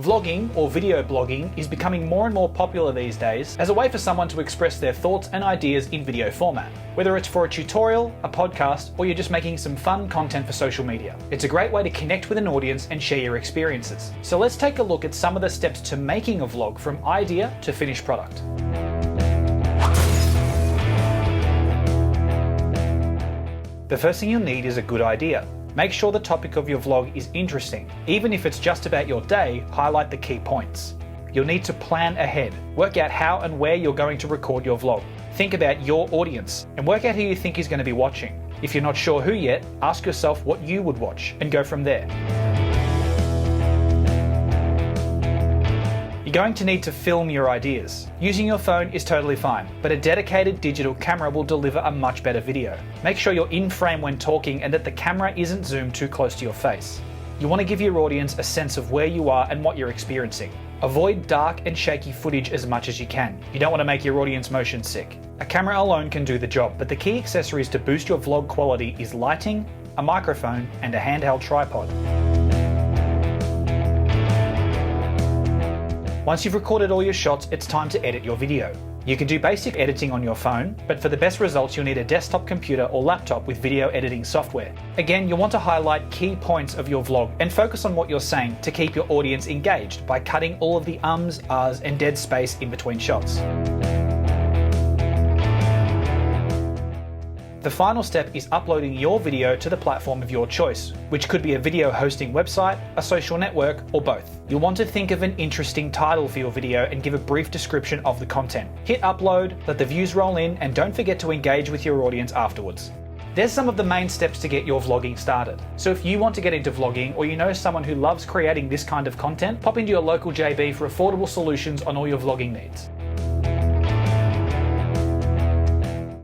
Vlogging, or video blogging, is becoming more and more popular these days as a way for someone to express their thoughts and ideas in video format. Whether it's for a tutorial, a podcast, or you're just making some fun content for social media. It's a great way to connect with an audience and share your experiences. So let's take a look at some of the steps to making a vlog from idea to finished product. The first thing you'll need is a good idea. Make sure the topic of your vlog is interesting. Even if it's just about your day, highlight the key points. You'll need to plan ahead. Work out how and where you're going to record your vlog. Think about your audience and work out who you think is going to be watching. If you're not sure who yet, ask yourself what you would watch and go from there. You're going to need to film your ideas. Using your phone is totally fine, but a dedicated digital camera will deliver a much better video. Make sure you're in frame when talking and that the camera isn't zoomed too close to your face. You want to give your audience a sense of where you are and what you're experiencing. Avoid dark and shaky footage as much as you can. You don't want to make your audience motion sick. A camera alone can do the job, but the key accessories to boost your vlog quality is lighting, a microphone, and a handheld tripod. Once you've recorded all your shots, it's time to edit your video. You can do basic editing on your phone, but for the best results you'll need a desktop computer or laptop with video editing software. Again, you'll want to highlight key points of your vlog and focus on what you're saying to keep your audience engaged by cutting all of the ums, ahs, and dead space in between shots. The final step is uploading your video to the platform of your choice, which could be a video hosting website, a social network, or both. You'll want to think of an interesting title for your video and give a brief description of the content. Hit upload, let the views roll in, and don't forget to engage with your audience afterwards. There's some of the main steps to get your vlogging started. So if you want to get into vlogging or you know someone who loves creating this kind of content, pop into your local JB for affordable solutions on all your vlogging needs.